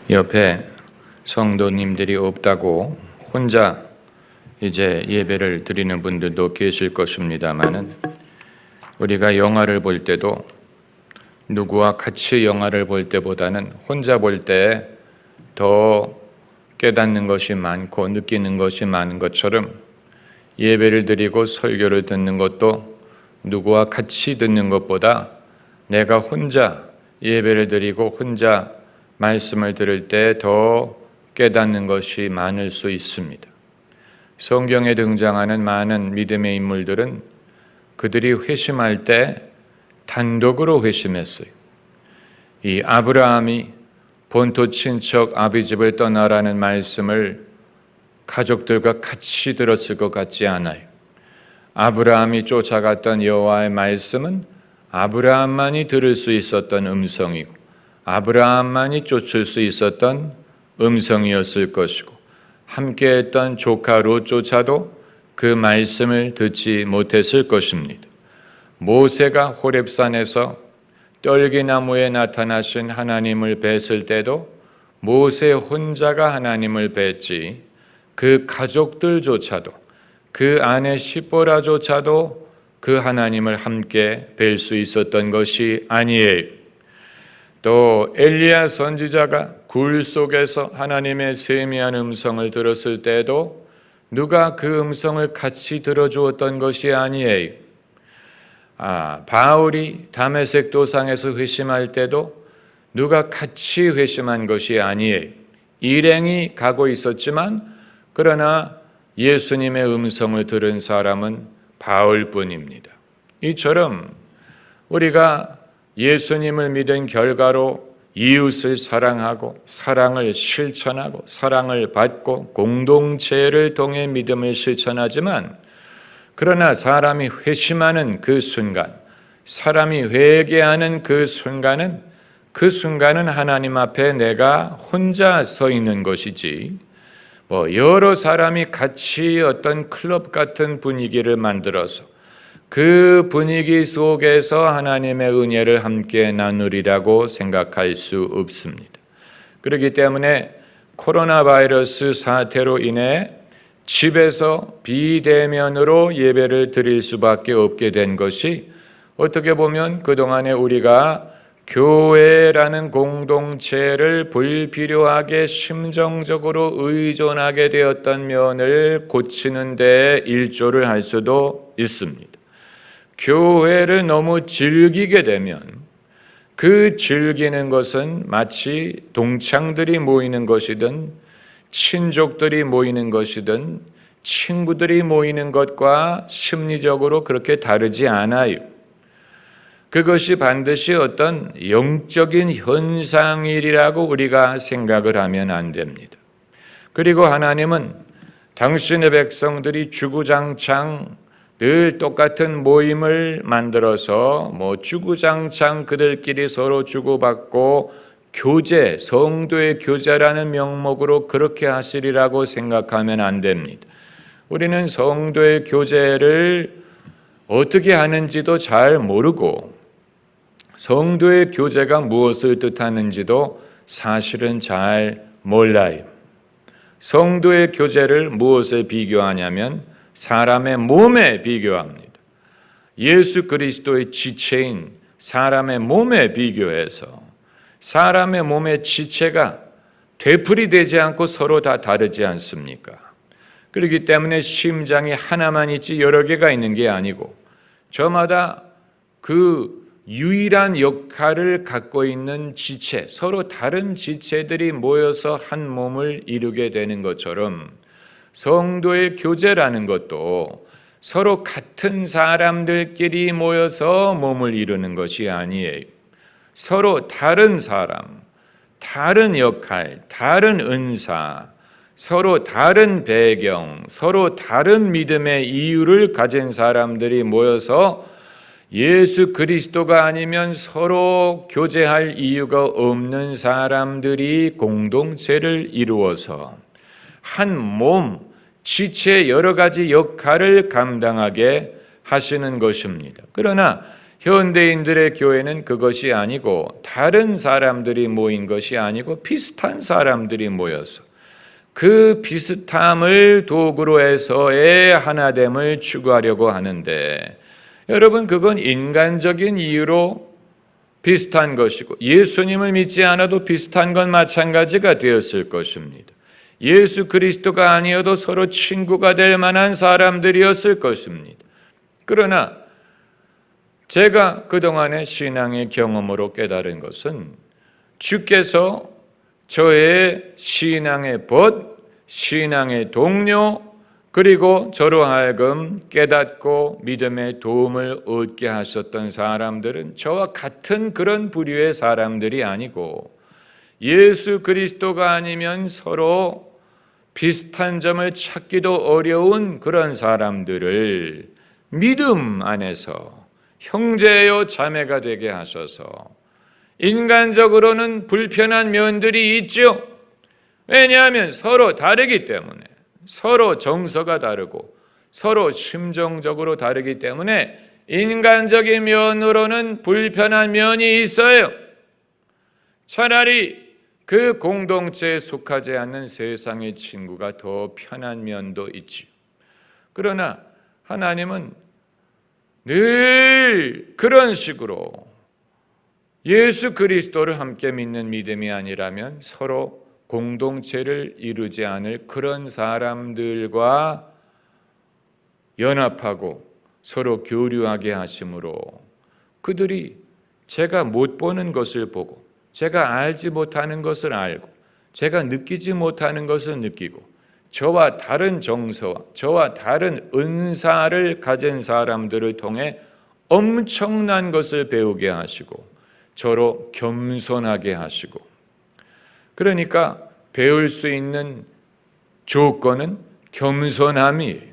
옆에 성도님들이 없다고 혼자 이제 예배를 드리는 분들도 계실 것입니다만은, 우리가 영화를 볼 때도 누구와 같이 영화를 볼 때보다는 혼자 볼 때 더 깨닫는 것이 많고 느끼는 것이 많은 것처럼, 예배를 드리고 설교를 듣는 것도 누구와 같이 듣는 것보다 내가 혼자 예배를 드리고 혼자 말씀을 들을 때 더 깨닫는 것이 많을 수 있습니다. 성경에 등장하는 많은 믿음의 인물들은 그들이 회심할 때 단독으로 회심했어요. 이 아브라함이 본토 친척 아비집을 떠나라는 말씀을 가족들과 같이 들었을 것 같지 않아요. 아브라함이 쫓아갔던 여호와의 말씀은 아브라함만이 들을 수 있었던 음성이고, 아브라함만이 쫓을 수 있었던 음성이었을 것이고, 함께했던 조카 롯조차도 그 말씀을 듣지 못했을 것입니다. 모세가 호렙산에서 떨기나무에 나타나신 하나님을 뵀을 때도 모세 혼자가 하나님을 뵀지, 그 가족들조차도, 그 아내 시보라조차도 그 하나님을 함께 뵐 수 있었던 것이 아니에요. 또 엘리야 선지자가 굴 속에서 하나님의 세미한 음성을 들었을 때도 누가 그 음성을 같이 들어주었던 것이 아니에요. 바울이 다메섹 도상에서 회심할 때도 누가 같이 회심한 것이 아니에요. 일행이 가고 있었지만, 그러나 예수님의 음성을 들은 사람은 바울뿐입니다. 이처럼 우리가 예수님을 믿은 결과로 이웃을 사랑하고 사랑을 실천하고 사랑을 받고 공동체를 통해 믿음을 실천하지만, 그러나 사람이 회심하는 그 순간, 사람이 회개하는 그 순간은 하나님 앞에 내가 혼자 서 있는 것이지, 여러 사람이 같이 어떤 클럽 같은 분위기를 만들어서 그 분위기 속에서 하나님의 은혜를 함께 나누리라고 생각할 수 없습니다. 그렇기 때문에 코로나 바이러스 사태로 인해 집에서 비대면으로 예배를 드릴 수밖에 없게 된 것이, 어떻게 보면 그동안에 우리가 교회라는 공동체를 불필요하게 심정적으로 의존하게 되었던 면을 고치는 데 일조를 할 수도 있습니다. 교회를 너무 즐기게 되면 그 즐기는 것은 마치 동창들이 모이는 것이든 친족들이 모이는 것이든 친구들이 모이는 것과 심리적으로 그렇게 다르지 않아요. 그것이 반드시 어떤 영적인 현상이라고 우리가 생각을 하면 안 됩니다. 그리고 하나님은 당신의 백성들이 주구장창 늘 똑같은 모임을 만들어서 주구장창 그들끼리 서로 주고받고 교제, 성도의 교제라는 명목으로 그렇게 하시리라고 생각하면 안 됩니다. 우리는 성도의 교제를 어떻게 하는지도 잘 모르고, 성도의 교제가 무엇을 뜻하는지도 사실은 잘 몰라요. 성도의 교제를 무엇에 비교하냐면 사람의 몸에 비교합니다. 예수 그리스도의 지체인 사람의 몸에 비교해서, 사람의 몸의 지체가 되풀이되지 않고 서로 다 다르지 않습니까? 그렇기 때문에 심장이 하나만 있지 여러 개가 있는 게 아니고, 저마다 그 유일한 역할을 갖고 있는 지체, 서로 다른 지체들이 모여서 한 몸을 이루게 되는 것처럼, 성도의 교제라는 것도 서로 같은 사람들끼리 모여서 몸을 이루는 것이 아니에요. 서로 다른 사람, 다른 역할, 다른 은사, 서로 다른 배경, 서로 다른 믿음의 이유를 가진 사람들이 모여서 예수 그리스도가 아니면 서로 교제할 이유가 없는 사람들이 공동체를 이루어서 한 몸, 지체의 여러 가지 역할을 감당하게 하시는 것입니다. 그러나 현대인들의 교회는 그것이 아니고 다른 사람들이 모인 것이 아니고 비슷한 사람들이 모여서 그 비슷함을 도구로 해서의 하나됨을 추구하려고 하는데, 여러분, 그건 인간적인 이유로 비슷한 것이고 예수님을 믿지 않아도 비슷한 건 마찬가지가 되었을 것입니다. 예수 그리스도가 아니어도 서로 친구가 될 만한 사람들이었을 것입니다. 그러나 제가 그동안의 신앙의 경험으로 깨달은 것은 주께서 저의 신앙의 벗, 신앙의 동료, 그리고 저로 하여금 깨닫고 믿음의 도움을 얻게 하셨던 사람들은 저와 같은 그런 부류의 사람들이 아니고 예수 그리스도가 아니면 서로 비슷한 점을 찾기도 어려운 그런 사람들을 믿음 안에서 형제요 자매가 되게 하셔서, 인간적으로는 불편한 면들이 있죠. 왜냐하면 서로 다르기 때문에, 서로 정서가 다르고 서로 심정적으로 다르기 때문에 인간적인 면으로는 불편한 면이 있어요. 차라리 그 공동체에 속하지 않는 세상의 친구가 더 편한 면도 있지. 그러나 하나님은 늘 그런 식으로 예수 그리스도를 함께 믿는 믿음이 아니라면 서로 공동체를 이루지 않을 그런 사람들과 연합하고 서로 교류하게 하심으로 그들이 제가 못 보는 것을 보고, 제가 알지 못하는 것을 알고, 제가 느끼지 못하는 것을 느끼고, 저와 다른 정서와 저와 다른 은사를 가진 사람들을 통해 엄청난 것을 배우게 하시고 저로 겸손하게 하시고, 그러니까 배울 수 있는 조건은 겸손함이에요.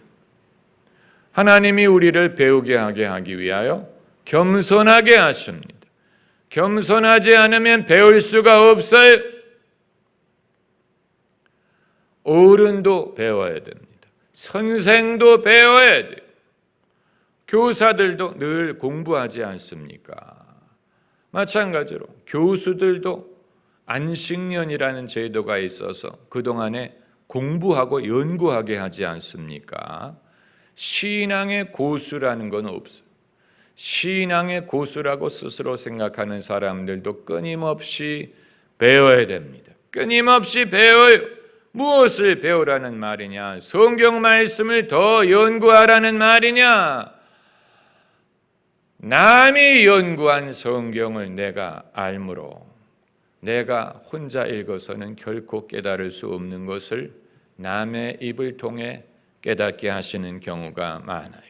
하나님이 우리를 배우게 하기 위하여 겸손하게 하십니다. 겸손하지 않으면 배울 수가 없어요. 어른도 배워야 됩니다. 선생도 배워야 돼요. 교사들도 늘 공부하지 않습니까? 마찬가지로 교수들도 안식년이라는 제도가 있어서 그동안에 공부하고 연구하게 하지 않습니까? 신앙의 고수라는 건 없어요. 신앙의 고수라고 스스로 생각하는 사람들도 끊임없이 배워야 됩니다. 끊임없이 배워요. 무엇을 배우라는 말이냐? 성경 말씀을 더 연구하라는 말이냐? 남이 연구한 성경을 내가 알므로 내가 혼자 읽어서는 결코 깨달을 수 없는 것을 남의 입을 통해 깨닫게 하시는 경우가 많아요.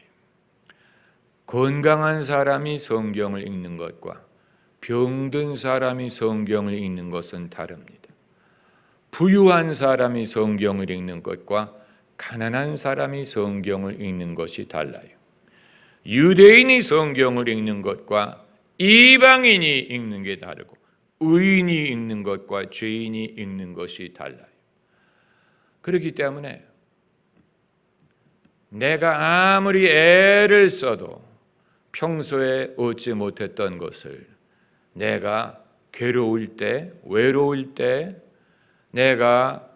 건강한 사람이 성경을 읽는 것과 병든 사람이 성경을 읽는 것은 다릅니다. 부유한 사람이 성경을 읽는 것과 가난한 사람이 성경을 읽는 것이 달라요. 유대인이 성경을 읽는 것과 이방인이 읽는 게 다르고, 의인이 읽는 것과 죄인이 읽는 것이 달라요. 그렇기 때문에 내가 아무리 애를 써도 평소에 얻지 못했던 것을 내가 괴로울 때, 외로울 때, 내가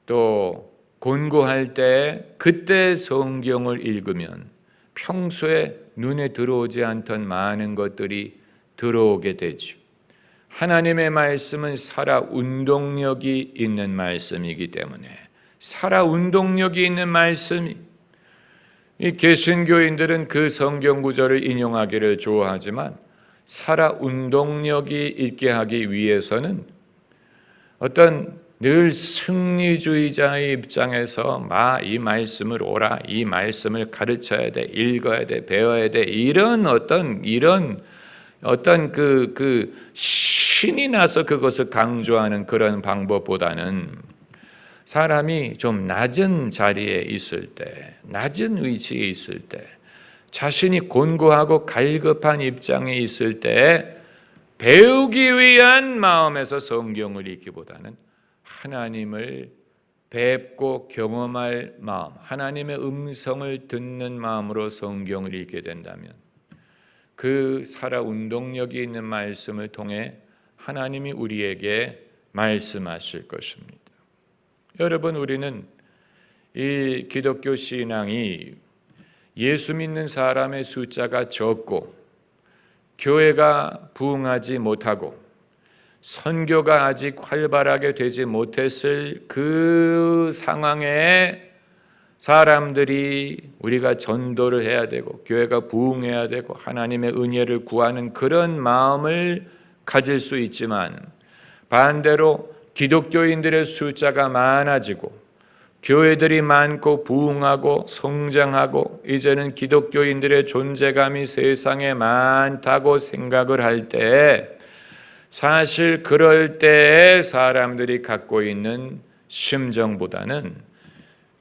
또 곤고할 때, 그때 성경을 읽으면 평소에 눈에 들어오지 않던 많은 것들이 들어오게 되죠. 하나님의 말씀은 살아 운동력이 있는 말씀이기 때문에, 살아 운동력이 있는 말씀이, 이 개신교인들은 그 성경 구절을 인용하기를 좋아하지만 살아 운동력이 있게 하기 위해서는 어떤 늘 승리주의자의 입장에서 이 말씀을 오라, 이 말씀을 가르쳐야 돼, 읽어야 돼, 배워야 돼, 이런 어떤 신이 나서 그것을 강조하는 그런 방법보다는 사람이 좀 낮은 자리에 있을 때, 낮은 위치에 있을 때, 자신이 곤고하고 갈급한 입장에 있을 때 배우기 위한 마음에서 성경을 읽기보다는 하나님을 뵙고 경험할 마음, 하나님의 음성을 듣는 마음으로 성경을 읽게 된다면 그 살아 운동력이 있는 말씀을 통해 하나님이 우리에게 말씀하실 것입니다. 여러분, 우리는 이 기독교 신앙이 예수 믿는 사람의 숫자가 적고 교회가 부흥하지 못하고 선교가 아직 활발하게 되지 못했을 그 상황에 사람들이 우리가 전도를 해야 되고 교회가 부흥해야 되고 하나님의 은혜를 구하는 그런 마음을 가질 수 있지만, 반대로 기독교인들의 숫자가 많아지고 교회들이 많고 부흥하고 성장하고 이제는 기독교인들의 존재감이 세상에 많다고 생각을 할 때, 사실 그럴 때에 사람들이 갖고 있는 심정보다는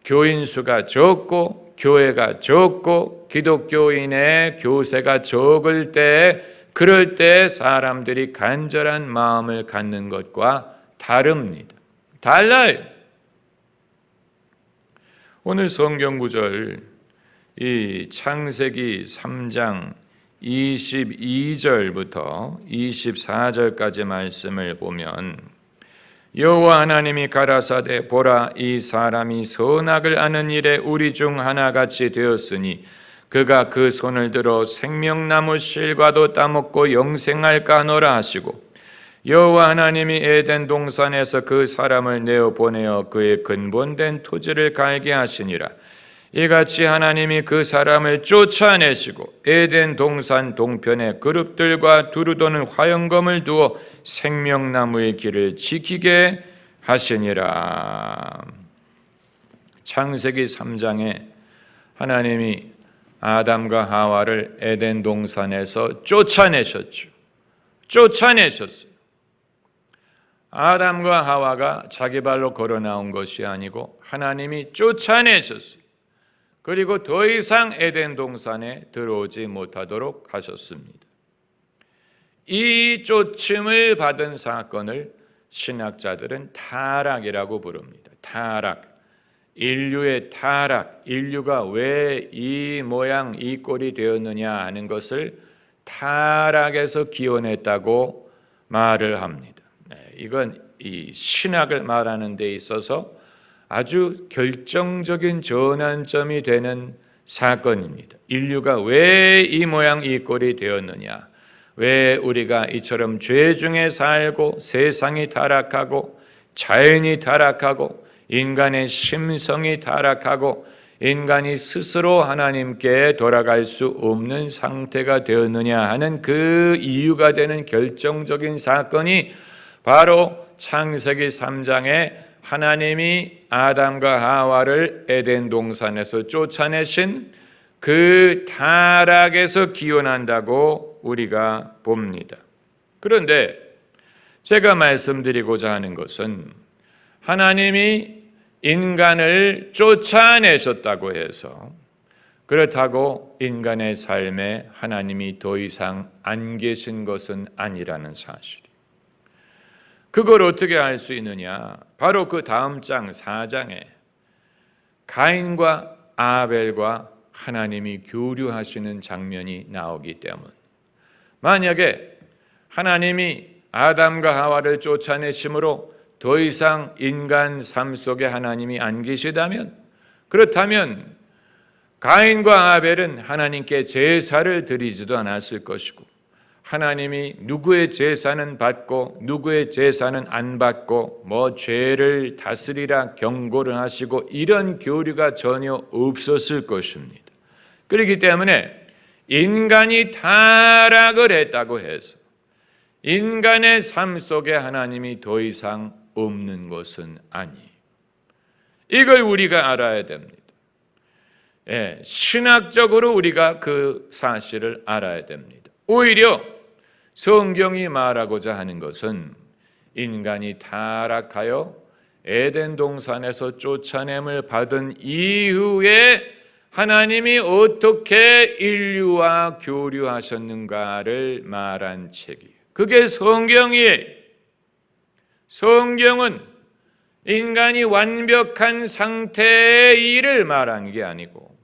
교인 수가 적고 교회가 적고 기독교인의 교세가 적을 때, 그럴 때 사람들이 간절한 마음을 갖는 것과 다릅니다. 달라요. 오늘 성경 구절, 이 창세기 3장 22절부터 24절까지 말씀을 보면, 여호와 하나님이 가라사대 보라, 이 사람이 선악을 아는 일에 우리 중 하나같이 되었으니 그가 그 손을 들어 생명나무 실과도 따먹고 영생할까 하노라 하시고, 여호와 하나님이 에덴 동산에서 그 사람을 내어 보내어 그의 근본된 토지를 갈게 하시니라. 이같이 하나님이 그 사람을 쫓아내시고 에덴 동산 동편에 그룹들과 두루 도는 화영검을 두어 생명나무의 길을 지키게 하시니라. 창세기 3장에 하나님이 아담과 하와를 에덴 동산에서 쫓아내셨죠. 쫓아내셨어요. 아담과 하와가 자기 발로 걸어 나온 것이 아니고 하나님이 쫓아내셨어요. 그리고 더 이상 에덴 동산에 들어오지 못하도록 하셨습니다. 이 쫓음을 받은 사건을 신학자들은 타락이라고 부릅니다. 타락, 인류의 타락, 인류가 왜 이 모양 이 꼴이 되었느냐 하는 것을 타락에서 기원했다고 말을 합니다. 이건 이 신학을 말하는 데 있어서 아주 결정적인 전환점이 되는 사건입니다. 인류가 왜 이 모양 이 꼴이 되었느냐, 왜 우리가 이처럼 죄 중에 살고 세상이 타락하고 자연이 타락하고 인간의 심성이 타락하고 인간이 스스로 하나님께 돌아갈 수 없는 상태가 되었느냐 하는 그 이유가 되는 결정적인 사건이 바로 창세기 3장에 하나님이 아담과 하와를 에덴 동산에서 쫓아내신 그 타락에서 기원한다고 우리가 봅니다. 그런데 제가 말씀드리고자 하는 것은, 하나님이 인간을 쫓아내셨다고 해서 그렇다고 인간의 삶에 하나님이 더 이상 안 계신 것은 아니라는 사실이에요. 그걸 어떻게 알 수 있느냐? 바로 그 다음 장 4장에 가인과 아벨과 하나님이 교류하시는 장면이 나오기 때문. 만약에 하나님이 아담과 하와를 쫓아내심으로 더 이상 인간 삶 속에 하나님이 안 계시다면, 그렇다면 가인과 아벨은 하나님께 제사를 드리지도 않았을 것이고, 하나님이 누구의 제사는 받고 누구의 제사는 안 받고 죄를 다스리라 경고를 하시고 이런 교류가 전혀 없었을 것입니다. 그렇기 때문에 인간이 타락을 했다고 해서 인간의 삶 속에 하나님이 더 이상 없는 것은 아니에요. 이걸 우리가 알아야 됩니다. 신학적으로 우리가 그 사실을 알아야 됩니다. 오히려 성경이 말하고자 하는 것은 인간이 타락하여 에덴 동산에서 쫓아냄을 받은 이후에 하나님이 어떻게 인류와 교류하셨는가를 말한 책이에요. 그게 성경이에요. 성경은 인간이 완벽한 상태의 일을 말한 게 아니고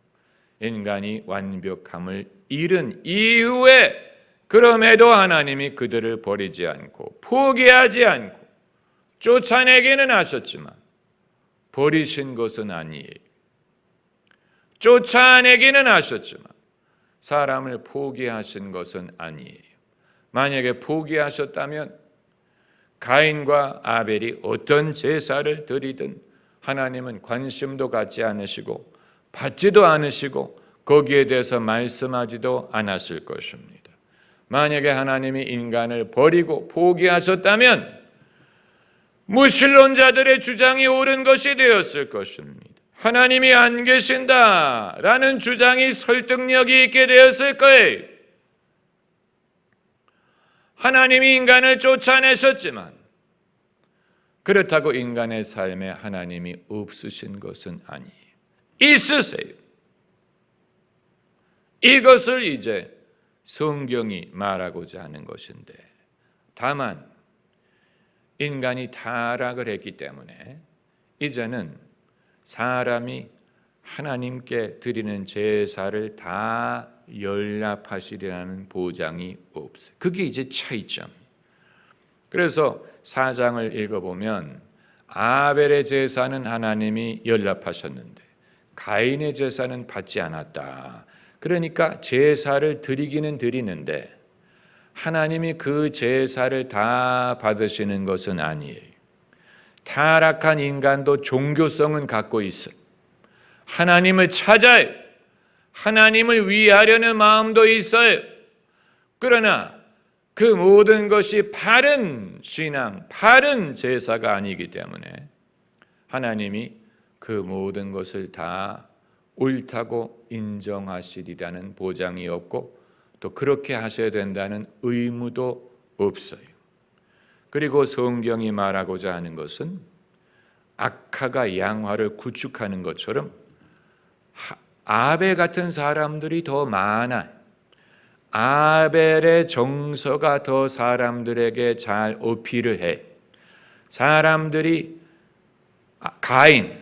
인간이 완벽함을 잃은 이후에 그럼에도 하나님이 그들을 버리지 않고 포기하지 않고 쫓아내기는 하셨지만 버리신 것은 아니에요. 쫓아내기는 하셨지만 사람을 포기하신 것은 아니에요. 만약에 포기하셨다면 가인과 아벨이 어떤 제사를 드리든 하나님은 관심도 갖지 않으시고 받지도 않으시고 거기에 대해서 말씀하지도 않았을 것입니다. 만약에 하나님이 인간을 버리고 포기하셨다면 무신론자들의 주장이 옳은 것이 되었을 것입니다. 하나님이 안 계신다라는 주장이 설득력이 있게 되었을 거예요. 하나님이 인간을 쫓아내셨지만 그렇다고 인간의 삶에 하나님이 없으신 것은 아니에요. 있으세요. 이것을 이제 성경이 말하고자 하는 것인데, 다만 인간이 타락을 했기 때문에 이제는 사람이 하나님께 드리는 제사를 다 연락하시리라는 보장이 없어요. 그게 이제 차이점. 그래서 4장을 읽어보면 아벨의 제사는 하나님이 연락하셨는데 가인의 제사는 받지 않았다. 그러니까 제사를 드리기는 드리는데 하나님이 그 제사를 다 받으시는 것은 아니에요. 타락한 인간도 종교성은 갖고 있어요. 하나님을 찾아요. 하나님을 위하려는 마음도 있어요. 그러나 그 모든 것이 바른 신앙, 바른 제사가 아니기 때문에 하나님이 그 모든 것을 다 옳다고 인정하시리라는 보장이 없고 또 그렇게 하셔야 된다는 의무도 없어요. 그리고 성경이 말하고자 하는 것은 악하가 양화를 구축하는 것처럼 아벨 같은 사람들이 더 많아요. 아벨의 정서가 더 사람들에게 잘 어필을 해. 사람들이 가인,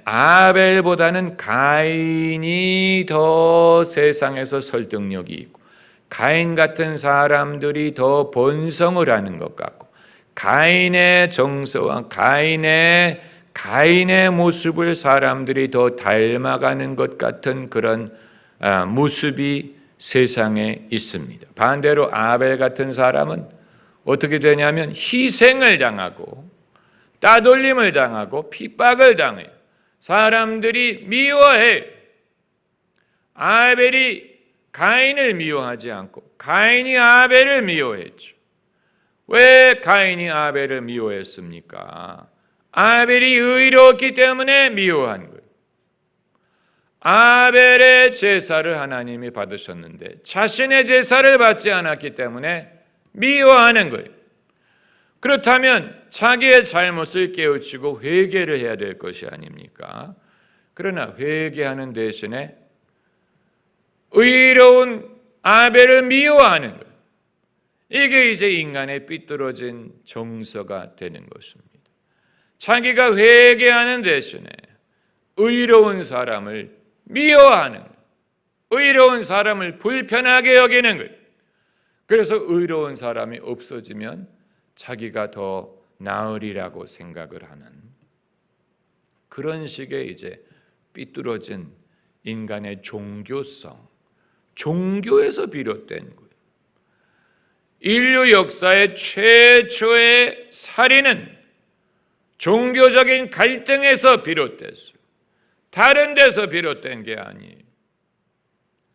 아벨보다는 가인이 더 세상에서 설득력이 있고 가인 같은 사람들이 더 번성을 하는 것 같고 가인의 정서와 가인의 모습을 사람들이 더 닮아가는 것 같은 그런 모습이 세상에 있습니다. 반대로 아벨 같은 사람은 어떻게 되냐면 희생을 당하고 따돌림을 당하고 핍박을 당해요. 사람들이 미워해요. 아벨이 가인을 미워하지 않고 가인이 아벨을 미워했죠. 왜 가인이 아벨을 미워했습니까? 아벨이 의로웠기 때문에 미워한 거예요. 아벨의 제사를 하나님이 받으셨는데 자신의 제사를 받지 않았기 때문에 미워하는 거예요. 그렇다면 자기의 잘못을 깨우치고 회개를 해야 될 것이 아닙니까? 그러나 회개하는 대신에 의로운 아벨을 미워하는 거예요. 이게 이제 인간의 삐뚤어진 정서가 되는 것입니다. 자기가 회개하는 대신에 의로운 사람을 미워하는 거예요. 의로운 사람을 불편하게 여기는 거예요. 그래서 의로운 사람이 없어지면 자기가 더 나으리라고 생각을 하는 그런 식의 이제 삐뚤어진 인간의 종교성, 종교에서 비롯된 거예요. 인류 역사의 최초의 살인은 종교적인 갈등에서 비롯됐어요. 다른 데서 비롯된 게 아니에요.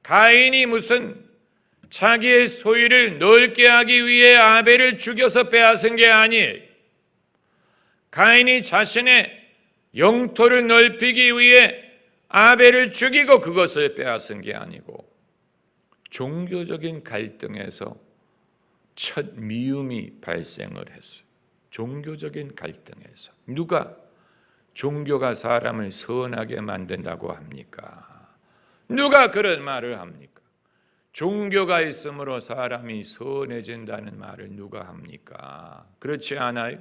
가인이 무슨 자기의 소유를 넓게 하기 위해 아벨을 죽여서 빼앗은 게 아니에요. 가인이 자신의 영토를 넓히기 위해 아벨을 죽이고 그것을 빼앗은 게 아니고 종교적인 갈등에서 첫 미움이 발생을 했어요. 종교적인 갈등에서. 누가 종교가 사람을 선하게 만든다고 합니까? 누가 그런 말을 합니까? 종교가 있으므로 사람이 선해진다는 말을 누가 합니까? 그렇지 않아요?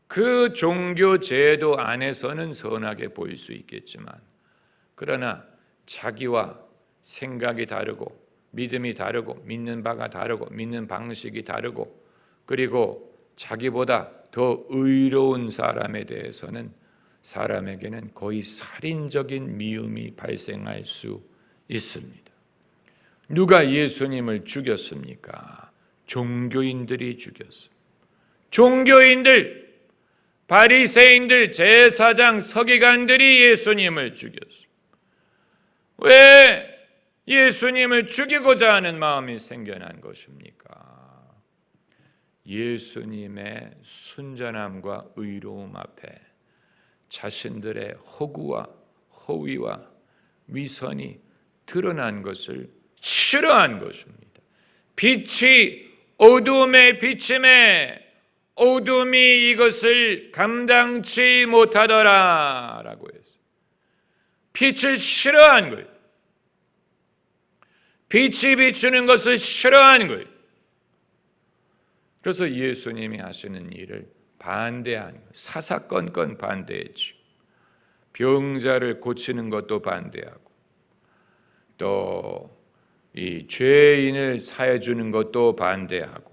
그 종교 제도 안에서는 선하게 보일 수 있겠지만 그러나 자기와 생각이 다르고 믿음이 다르고 믿는 바가 다르고 믿는 방식이 다르고 그리고 자기보다 더 의로운 사람에 대해서는 사람에게는 거의 살인적인 미움이 발생할 수 있습니다. 누가 예수님을 죽였습니까? 종교인들이 죽였어요. 종교인들, 바리새인들, 제사장, 서기관들이 예수님을 죽였어요. 왜 예수님을 죽이고자 하는 마음이 생겨난 것입니까? 예수님의 순전함과 의로움 앞에 자신들의 허구와 허위와 위선이 드러난 것을 싫어한 것입니다. 빛이 어둠에 비침에 어둠이 이것을 감당치 못하더라 라고 했어요. 빛을 싫어한 거예요. 빛이 비추는 것을 싫어한 거예요. 그래서 예수님이 하시는 일을 반대한 거예요. 사사건건 반대했죠. 병자를 고치는 것도 반대하고 또 이 죄인을 사해 주는 것도 반대하고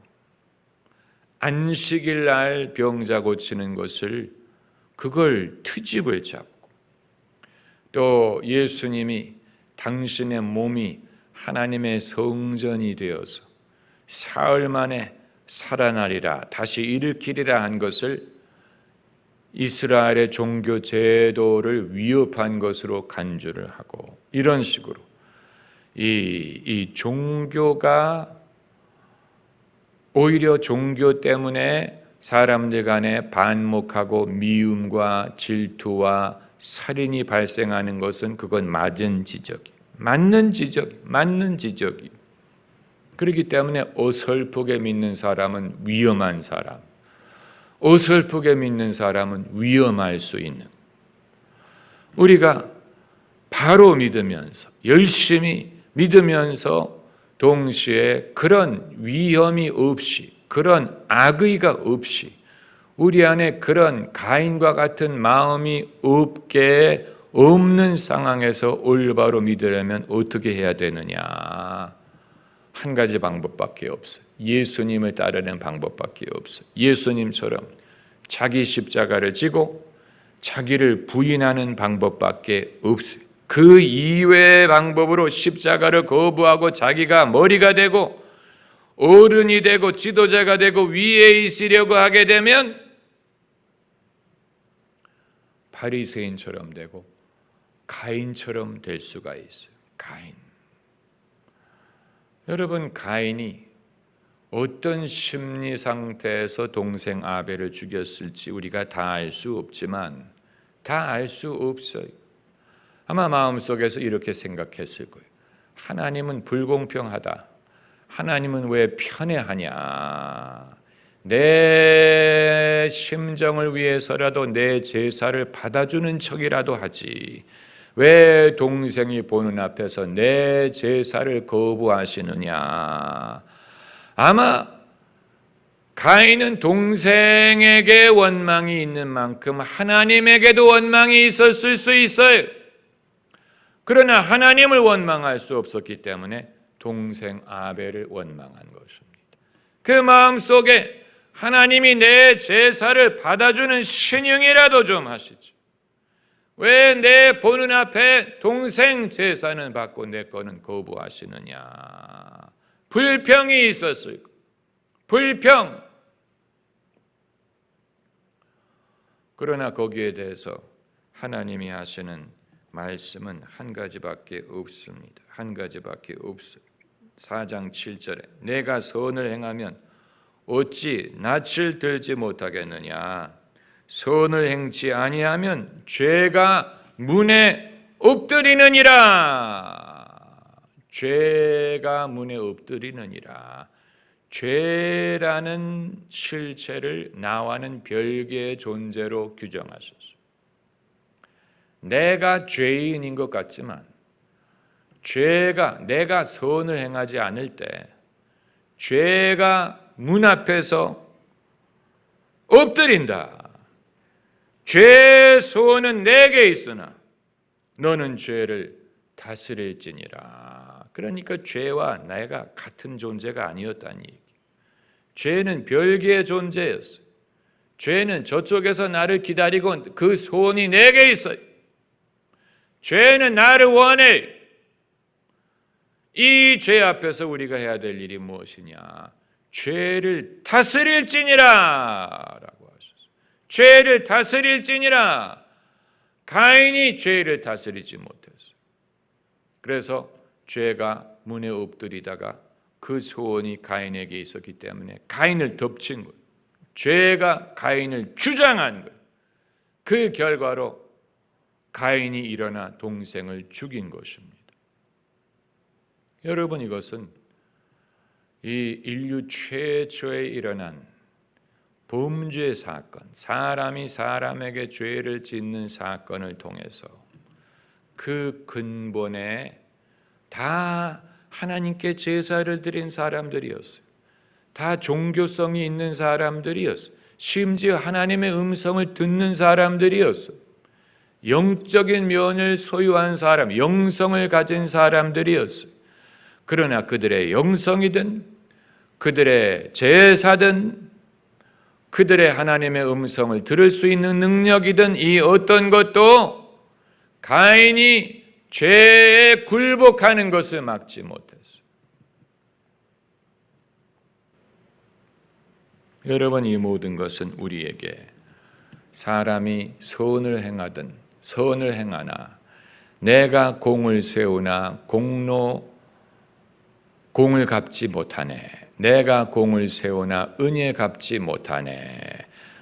안식일 날 병자 고치는 것을 그걸 트집을 잡고 또 예수님이 당신의 몸이 하나님의 성전이 되어서 사흘 만에 살아나리라 다시 일으키리라 한 것을 이스라엘의 종교 제도를 위협한 것으로 간주를 하고 이런 식으로 이 종교가 오히려 종교 때문에 사람들 간에 반목하고 미움과 질투와 살인이 발생하는 것은 그건 맞는 지적이. 그렇기 때문에 어설프게 믿는 사람은 위험한 사람, 어설프게 믿는 사람은 위험할 수 있는. 우리가 바로 믿으면서 열심히 믿으면서 동시에 그런 위험이 없이 그런 악의가 없이 우리 안에 그런 가인과 같은 마음이 없는 상황에서 올바로 믿으려면 어떻게 해야 되느냐? 한 가지 방법밖에 없어요. 예수님을 따르는 방법밖에 없어요. 예수님처럼 자기 십자가를 지고 자기를 부인하는 방법밖에 없어요. 그 이외의 방법으로 십자가를 거부하고 자기가 머리가 되고 어른이 되고 지도자가 되고 위에 있으려고 하게 되면 바리새인처럼 되고 가인처럼 될 수가 있어요. 가인. 여러분, 가인이 어떤 심리 상태에서 동생 아벨을 죽였을지 우리가 다 알 수 없지만 다 알 수 없어요. 아마 마음속에서 이렇게 생각했을 거예요. 하나님은 불공평하다. 하나님은 왜 편애하냐. 내 심정을 위해서라도 내 제사를 받아주는 척이라도 하지. 왜 동생이 보는 앞에서 내 제사를 거부하시느냐. 아마 가인은 동생에게 원망이 있는 만큼 하나님에게도 원망이 있었을 수 있어요. 그러나 하나님을 원망할 수 없었기 때문에 동생 아벨을 원망한 것입니다. 그 마음속에 하나님이 내 제사를 받아주는 신용이라도 좀 하시죠. 왜 내 보는 앞에 동생 제사는 받고 내 거는 거부하시느냐. 불평이 있었을 거예요. 불평. 그러나 거기에 대해서 하나님이 하시는 말씀은 한 가지밖에 없습니다. 한 가지밖에 없어요. 4장 7절에 내가 선을 행하면 어찌 낯을 들지 못하겠느냐. 선을 행치 아니하면 죄가 문에 엎드리느니라. 죄가 문에 엎드리느니라. 죄라는 실체를 나와는 별개의 존재로 규정하셨어요. 내가 죄인인 것 같지만 내가 선을 행하지 않을 때 죄가 문 앞에서 엎드린다. 죄의 소원은 내게 있으나 너는 죄를 다스릴지니라. 그러니까 죄와 내가 같은 존재가 아니었다는 얘기. 죄는 별개의 존재였어요. 죄는 저쪽에서 나를 기다리고 그 소원이 내게 있어요. 죄는 나를 원해. 이 죄 앞에서 우리가 해야 될 일이 무엇이냐? 죄를 다스릴지니라 라고 하셨어요. 죄를 다스릴지니라. 가인이 죄를 다스리지 못했어요. 그래서 죄가 문에 엎드리다가 그 소원이 가인에게 있었기 때문에 가인을 덮친 거예요. 죄가 가인을 주장한 거예요. 그 결과로 가인이 일어나 동생을 죽인 것입니다. 여러분, 이것은 이 인류 최초에 일어난 범죄 사건, 사람이 사람에게 죄를 짓는 사건을 통해서 그 근본에 다 하나님께 제사를 드린 사람들이었어요. 다 종교성이 있는 사람들이었어요. 심지어 하나님의 음성을 듣는 사람들이었어요. 영적인 면을 소유한 사람, 영성을 가진 사람들이었어요. 그러나 그들의 영성이든 그들의 제사든 그들의 하나님의 음성을 들을 수 있는 능력이든 이 어떤 것도 가인이 죄에 굴복하는 것을 막지 못했어요. 여러분, 이 모든 것은 우리에게 사람이 선을 행하든 선을 행하나 내가 공을 세우나 공을 갚지 못하네. 내가 공을 세우나 은혜 갚지 못하네.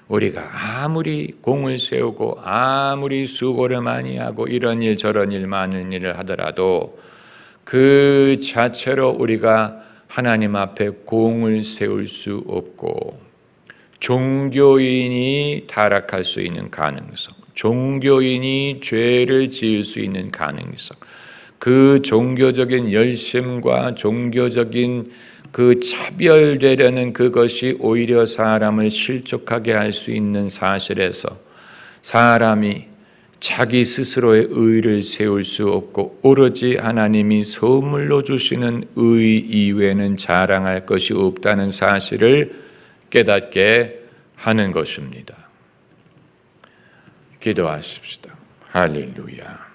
우리가 아무리 공을 세우고 아무리 수고를 많이 하고 이런 일 저런 일 많은 일을 하더라도 그 자체로 우리가 하나님 앞에 공을 세울 수 없고 종교인이 타락할 수 있는 가능성, 종교인이 죄를 지을 수 있는 가능성, 그 종교적인 열심과 종교적인 그 차별되려는 그것이 오히려 사람을 실족하게 할 수 있는 사실에서 사람이 자기 스스로의 의를 세울 수 없고 오로지 하나님이 선물로 주시는 의 이외에는 자랑할 것이 없다는 사실을 깨닫게 하는 것입니다. 기도하십시다. 할렐루야.